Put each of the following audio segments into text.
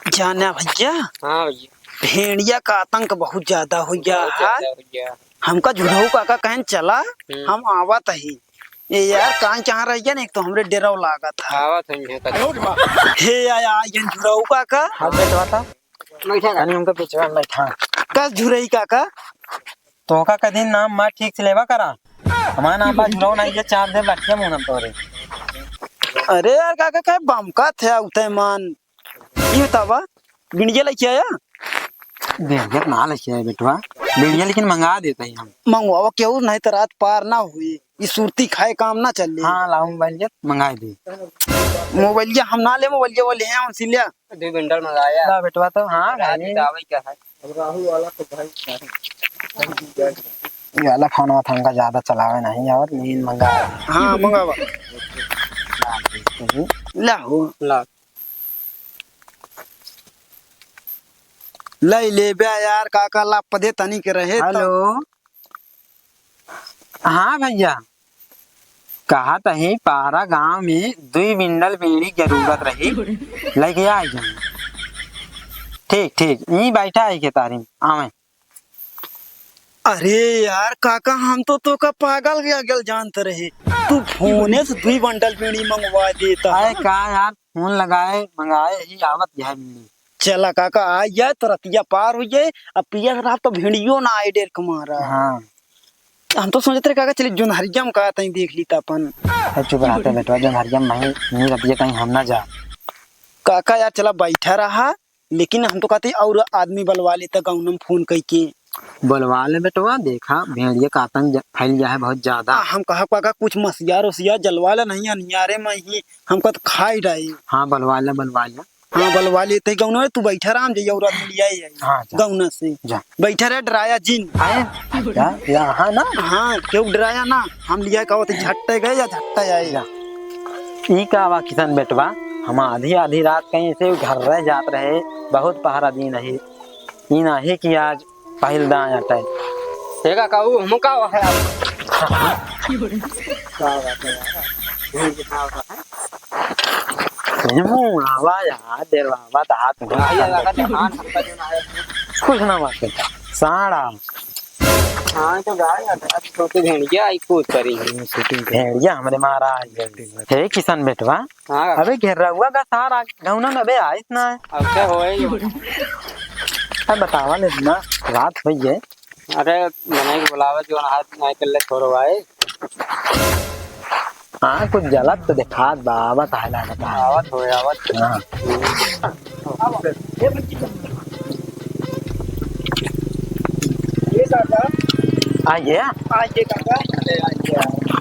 जाना भैया। हाँ भैया। भेड़िया का आतंक बहुत ज्यादा हो गया बहुत है। ज्यादा हो गया। हमका झुरहू काका कहन चला हम आवत ही। ये यार कहाँ रह गया ना, एक तो हमरे डेरा लागा था। आवत है हे आया ये झुरहू काका। हाथ बैठवा था बैठा यानी उनका पिछवा बैठा कस झुरई काका। तो का कदी नाम मार ठीक से लेवा करा हमारा नाम बा झुराव नहीं ये 4 दिन लटके मुंह नम तोरे। अरे यार काका काय बमका थे उते मान ये बतावा बिंडिया लेके आया। भेड़िया ना लगे बेटवा भेड़िया लेकिन मंगा देते हैं हम। मंगवावा क्यों नहीं तो रात पार ना हुई। ये सुरती खाए काम ना चले। हाँ लाऊं मोबाइल मंगा दे। मोबाइलिया हम ना ले मोबाइलिया वाले हैं उनसे लिया 2 बंडल मंगाया। ला बेटवा तो हाँ राजी दावे क्या है। राहुल वाला तो भाई ये वाला फोन में हमका ज्यादा चलावे नहीं और नींद मंगा हाँ मंगावा ला हो ला ले बे यार काका ला पदे तनी के रहे। हेलो हाँ भैया कहा तही पारा गांव में 2 बिंडल बीड़ी जरूरत रही लेके आ जाए। ठीक ठीक यही बैठा है के तारीम आवे। अरे यार काका हम तो का पागल गया गल जानते रहे। तू फोने से 2 बंडल बीड़ी मंगवा देता है। का यार फोन लगाए मंगाए ही आवत है बीड़ी। चला काका आ जाए तो रतिया पार हो जाए। अब पिया रात तो भिड़ियो ना आए डेर कमारा। हाँ हम तो सोचते रहे काका चले जोनहरिया में का तई देख ली अपन। चुप रहते बेटवा जो हरियम नहीं रतिया कहीं हम ना जा। काका यार चला बैठा रहा लेकिन हम तो कहते और आदमी बलवा लेता गाँव में फोन करके। बुलवा ले बेटवा देखा भेड़िया का आतंक फैल गया है बहुत ज्यादा। हम कहा काका कुछ मसियार उसियार जलवा ला नहीं अनियारे में ही हमको तो खाई रही। हाँ बुलवा ले हाँ बलवा लेते गाँव में। तू बैठा रहा हम जाइए और आदमी लिया हाँ, गाँव से जा बैठा रहे डराया जिन आए क्या यहाँ ना। हाँ क्यों डराया ना हम लिया कहो तो झट्टे गए या झट्टा आएगा। ई का वा किसान बेटवा हम आधी आधी रात कहीं से घर रह जात रहे बहुत पहरा दिन रहे ई नहीं कि आज पहल दाएं अटे तेगा काऊ हम का है मुंह आवा यार देर बाबा हाथ में भैया लगा थे हां हमका जो ना है। कुछ ना बात करता साड़ा हां तो गाय आता है छोटे भेड़िया आई कूद करी। भेड़िया हमरे महाराज हे किसान बेटवा। हां अबे घेर हुआ का सारा गौना में अबे आइस ना अब क्या होए। अब बतावा ले ना रात हुई है। अरे मने के बुलावा जो हाथ नहीं कर ले छोरो भाई। हाँ कुछ जलत तो देखा बाबा ताला बता आवत होए आवत। हाँ ये काका आइए आइए काका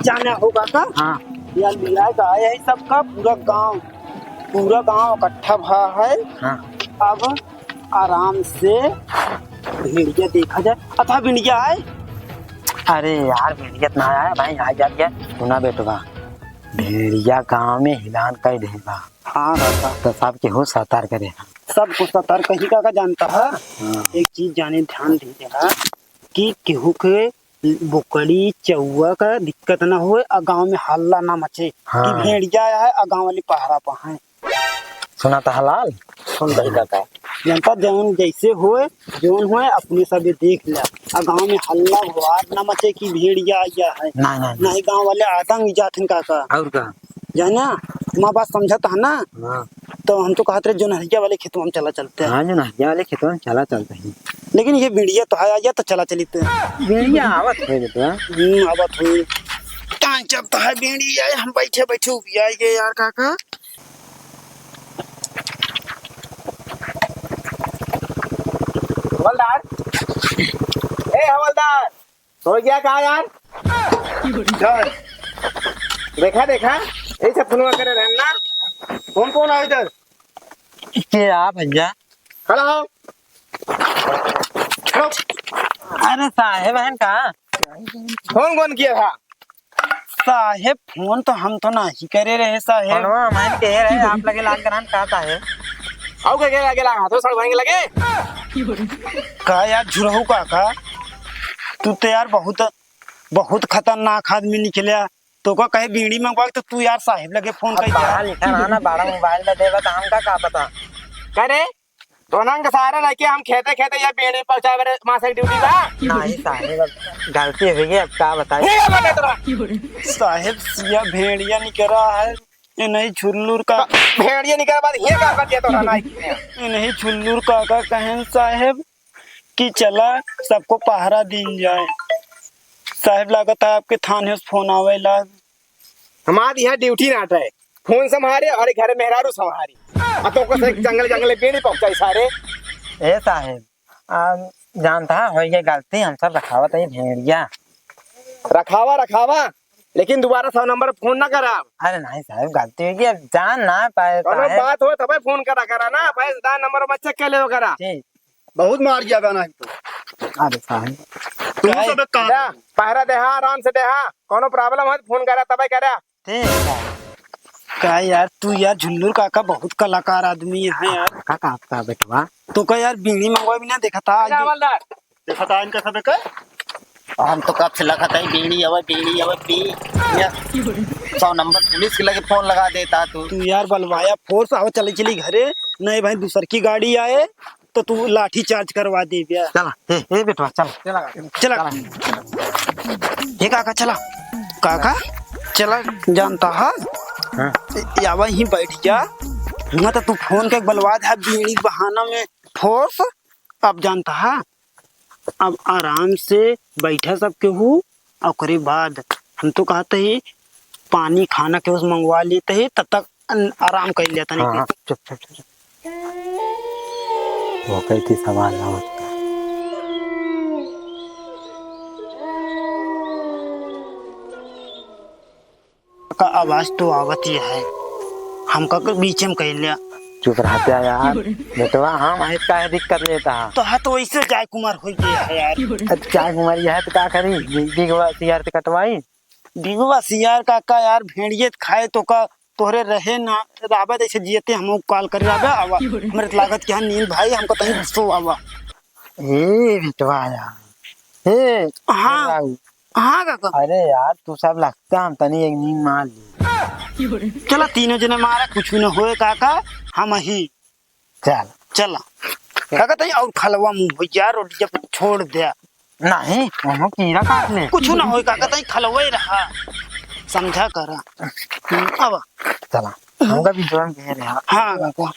जाना हो काका। हाँ यार लिया का आया है सबका पूरा गांव इकट्ठा भा है। हाँ अब आराम से भेड़िया देखा जाए अथा भिंडिया आए। अरे यार भेड़िया ना आया भाई आ जा गया सुना बेटवा भेड़िया गांव में हिलान कर देगा। हाँ काका तो सबके हो सतर्क रहेगा। सबको सतर्क ही काका जानता है। एक चीज जाने ध्यान दीजिएगा कि केहू के बुकड़ी चौवा का दिक्कत ना हो और गाँव में हल्ला ना मचे। हाँ। कि भेड़िया आया है और गाँव वाली पहरा पर है। सुना था हलाल सुन भाई काका जनता जौन जैसे होए जौन होए अपने सब देख ले और गाँव में हल्ला गुहार ना मचे कि भेड़िया आया है। नहीं नहीं नहीं गाँव वाले आतंक जाते काका और का जाना तुम्हारा बात समझता है ना। हाँ तो हम तो कहते रहे जो नहरिया वाले खेतों में चला चलते हैं। हाँ जो नहरिया वाले खेतों में चला चलता है लेकिन ये भेड़िया तो आया या तो चला चलते हैं। भेड़िया आवत है बेटवा। आवत हुई कहाँ चलता है भेड़िया। हम बैठे बैठे उबिया गए यार काका। हवलदार ए हवलदार सो गया कहा यार। चल देखा ऐसे फोन करे रहना। कौन है इधर क्या भैया खड़ा हो। अरे साहेब बहन का कौन किया था। साहेब फोन तो हम तो नहीं करे रहे साहेब। फोनवा मैं कह रहे आप लगे लाल करान का साहेब आओ के गेला हाथों सड़ भांगे लगे का यार झुरहू काका तू तो यार बहुत खतरनाक आदमी निकलिया। तो का कहे बीड़ी मंगवा तो तू यार साहेब लगे फोन कर पढ़ा लिखा ना बड़ा मोबाइल में देवा तो हमका का पता करे तो नंग सारे रह के हम खेते खेते ये बेड़ी पहुंचावे मां से ड्यूटी बा नहीं साहेब अब गलती हो गई अब क्या बताए। ठीक है बता तोरा साहेब सिया भेड़िया निकल रहा है, ये नहीं छुल्लूर का, भेड़िया निकल बाद ये का कर दिया तोरा नहीं ये नहीं छुल्लूर काका कहें साहेब कि चला सबको पहरा दिन जाए। साहेब लागत है आपके थाने से फोन आवे ला। हमारी यहाँ ड्यूटी नाट है, फोन संभारे और घर मेहरारू संभारी अब तो कैसे जंगल जंगल बेड़ी पहुंचाई सारे। ए साहेब जानता है हो गई गलती, हम सब रखावत है भेड़िया। रखावा रखावा लेकिन दोबारा 100 नंबर फोन ना करा। अरे नहीं साहब गलती हो गई, अब जान ना पाए कोनो साहेब। बात हो तब फोन करा करा ना भाई, दा नंबर बच्चे के ले करा। ठीक। बहुत मार जाएगा नहीं तो। अरे साहेब तुम सब एक काम जा, पहरा देहा आराम से देहा, कोनो प्रॉब्लम है तो फोन करा तब करा। ठीक साहब। का यार तू यार झुल्लूर काका बहुत कलाकार आदमी है यार। काका आपका बेटवा तो का यार बीड़ी मंगवा भी ना देखा था आज। हवलदार देखा था इनका सब का हम तो कब से लगा था बीड़ी अवे पी 100 नंबर पुलिस के लगे फोन लगा देता तू। तू यार बलवाया फोर्स आओ चली चली घरे, नहीं भाई दूसर की गाड़ी आए तो तू लाठी चार्ज करवा दे यार। चला ए बेटवा चल चला ये काका चला, काका चला जानता है हाँ। या वहीं बैठ जा ना तो तू फोन के बलवा दे बीड़ी बहाना में फोर्स। अब जानता है अब आराम से बैठा सब केहू और करे बाद हम तो कहते ही पानी खाना के उस मंगवा लेते ही तब तक आराम कर लेता नहीं। हाँ, चुप चुप चुप वो कहती सवाल ना होता। का आवाज तो आवत ही है, हमका के बीच में कह लिया चुप रहते यार बेटवा, हम है का दिक्कत लेता है तो है तो वैसे जाय कुमार हो गया है यार। क्या बीमारी है तो क्या करी बिगवा सियार से कटवाई। बिगवा सियार काका यार भेड़िए खाए तो का तोहरे रहे ना राबा जैसे जियते हम कॉल कर राबा आवा मेरे लागत के नील भाई हमको तहीं गुस्सो आवा। ए बेटवा यार ए हाँ हाँ काका अरे यार तू सब लगता हम तनी एक नींद मार ली। चला तीनों जने मारा कुछ न होए काका हम ही चल चला काका तहीं और खलवा मुंह हो यार रोटी जब छोड़ दिया नहीं हम कीड़ा काट ले कुछ न होए काका तहीं खलवा ही रहा समझा करा। अब चला हमका भी जोन कह रहे हैं। हाँ काका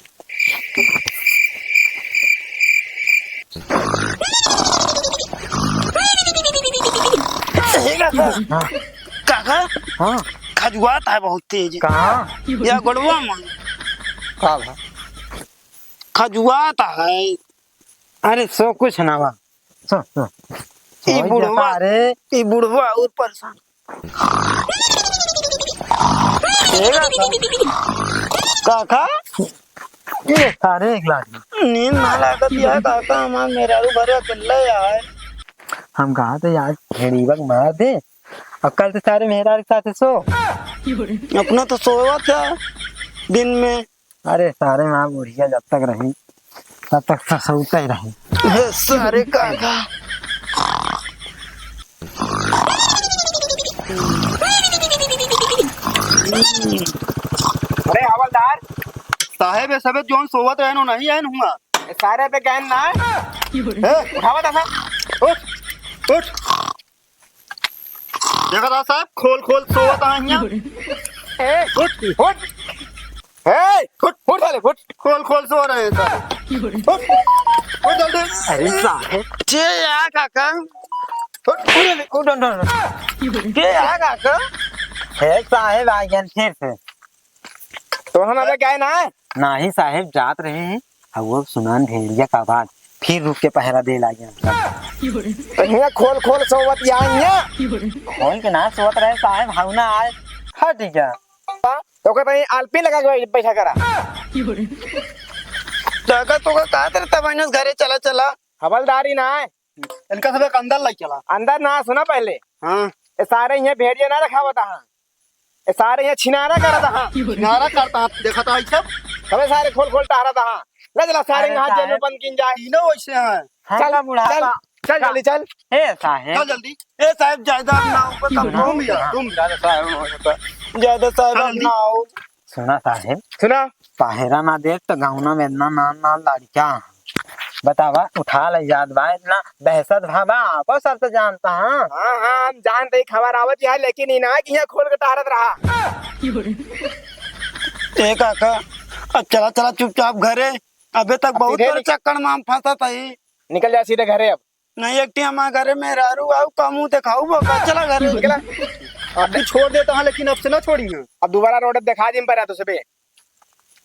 हाँ काका हाँ खजुआत है बहुत तेज कहाँ या गड़वा में का भा खजुआत है। अरे सो कुछ ना बा सो ई बुढ़वा अरे ई बुढ़वा और परेशान काका ये सारे एक लाख नींद ना लागत यार काका हमार मेरा घरे अकेला यार। हम कहा थे यार भेड़ीबक मार दे अब कल से सारे मेहरा के साथ सो। अपना तो सोया था दिन में। अरे सारे माँ बुढ़िया जब तक रही तब तक सोता ही रही। हे सारे काका अरे हवलदार साहेब सब जोन सोवत रहनो नहीं आन हुआ सारे पे गहन ना उठावा था उठ उठ देखा था साहब खोल खोल सोवत यहाँ फुट फुट ए फुट फुट वाले फुट खोल खोल सो रहे हैं साहब उठ जल्दी। अरे साहेब जे यार काका के आ काका है साहेब आ गए फिर से। तो हम अबे गए ना नहीं साहेब जात रहे हैं अब वो सुनान भेड़िया का बात फिर रुक के पहरा दे ला गया। तो यहाँ खोल खोल सोवत यहाँ खोल के ना सोत रहे साहेब हाउना आए हाँ ठीक है तो कहते आलपी लगा के बैठा करा काका तो का कहा तेरे तब घरे चला चला हवलदारी ना है इनका सब अंदर लग चला अंदर ना सुना पहले हाँ ये सारे यहाँ भेड़िया ना रखा हुआ था ये सारे यहाँ छिनारा करा था नारा करता देखा था सब हमें सारे खोल खोल टहरा था ले चला सारे अरे यहाँ जेल में साहब। बंद किन जाए तीनों वैसे हैं। चल बुढ़ा चल चल जल्दी चल हे चल साहेब जल्दी ए साहब ज्यादा ना ऊपर तुम ज्यादा साहब ना आओ। सुना साहेब सुना पहरा ना दे तो गाँव में ना ना ना लड़का बतावा उठा ले याद बा इतना बहसत भाबा आपो सब तो जानता हाँ हाँ हाँ हम जानते ही खबर आवत है लेकिन इना कि यहाँ खोल के टहरत रहा। ए काका अब चला चला चुपचाप घरे। अबे तक बहुत सीधे बड़े चक्कर में हम फंसा था ही। निकल जा सीधे घरे अब। नहीं एकटी हमारे घरे में रारू आऊ का मुंह दिखाऊ बका चला घरे। निकला अभी छोड़ देता हूँ लेकिन अब से ना छोड़ी हूँ। अब दोबारा रोड दिखा दी पर तो सुबह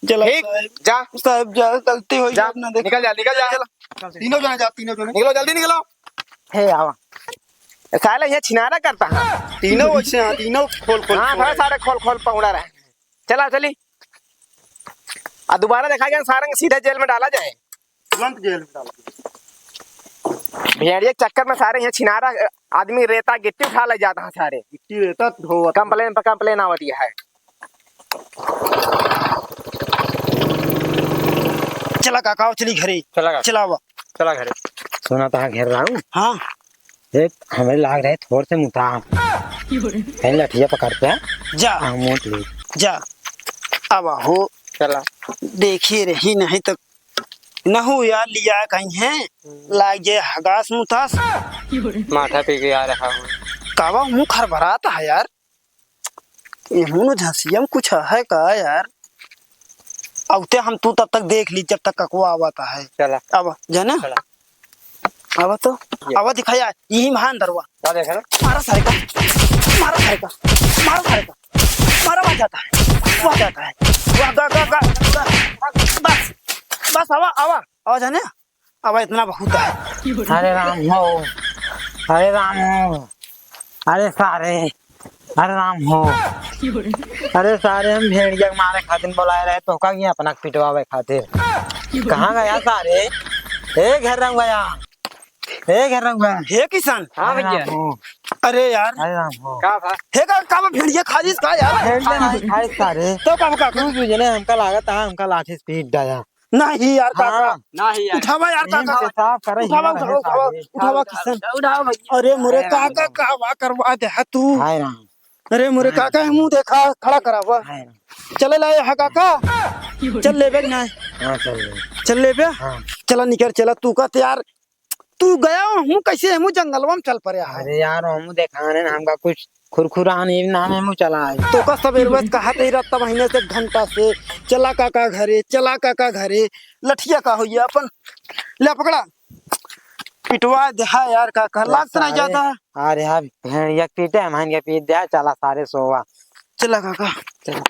चला ठीक जा साहब जा गलती हो जा ना देख। निकल जा तीनों जने जा तीनों जने निकलो जल्दी निकलो। हे आवा साला यहाँ छिनारा करता है। तीनों वैसे हाँ तीनों खोल खोल हाँ थोड़ा सारे खोल खोल पहुंचा रहा है। चला चली और दोबारा देखा गया सारंग सीधे जेल में डाला जाए। तुरंत जेल में डाल। भेड़िए के चक्कर में सारे यहाँ छिनारा आदमी रेता गिट्टी उठा ले जाता है सारे। गिट्टी रहता धो कंप्लेन पर कंप्लेन आवती है। चला काका चली घरे चला चला वो चला घरे। सुना था घेर रहा हूँ हाँ एक हमें लाग रहे थोड़े से मुता है लठिया पकड़ते हैं जा मोट ले जा अब हो चला देखिए रही नहीं तो न हो यार लिया कहीं है लागे हगास मुतास माथा पे के आ रहा हूँ। कावा मुंह खरबराता है यार। ये मुंह झसिया में कुछ है का यार। अवते हम तू तब तक देख ली जब तक ककवा आवता है। चला अब जाना चला अब तो अब दिखाया यही महान दरवा क्या देखा ना मारा सारे का मारा सारे का मारा सारे का मारा वहाँ जाता है वहाँ जाता है वहाँ बस बस आवा आवा आवा जाने आवा इतना बहुत है। अरे राम हो अरे राम हो अरे सारे अरे राम हो अरे सारे हम भेड़िया के मारे खातिर बुलाए रहे तो का अपना पिटवावे खातिर कहाँ गया सारे ए घेर रंग गया ए घेर रंग गया हे किसान हाँ अरे भैया राम हो अरे यार अरे राम हो क्या था हे का भेड़िया खाजिस का यार भेड़िया नहीं खाए सारे तो का तू तुझे हमका लागत है हमका लाठी से पीट दिया नहीं यार काका हाँ नहीं यार उठावा यार काका साफ करे उठावा उठावा उठावा उठावा किसान उठाओ भैया। अरे मोरे काका कावा करवा दे तू हाय राम अरे मोरे काका मुंह देखा खड़ा करावा हाय राम चले लाए हा काका चल लेबे कि नहीं हाँ चल चल लेबे हाँ चला निकल चला तू का यार तू गया हूँ कैसे हम जंगलवा में चल पड़े है अरे यार हम देखा ने हमका कुछ खुरखुरा नहीं ना में मुँह चला है तो का सब एरवत कहा ते रहता महीने से घंटा से चला काका घरे लठिया का होइया अपन ले पकड़ा पिटवा दे यार काका लाग तो नहीं जाता है। अरे यार भेड़िया पीटे मान के पीट दिया चला सारे सोवा चला काका चला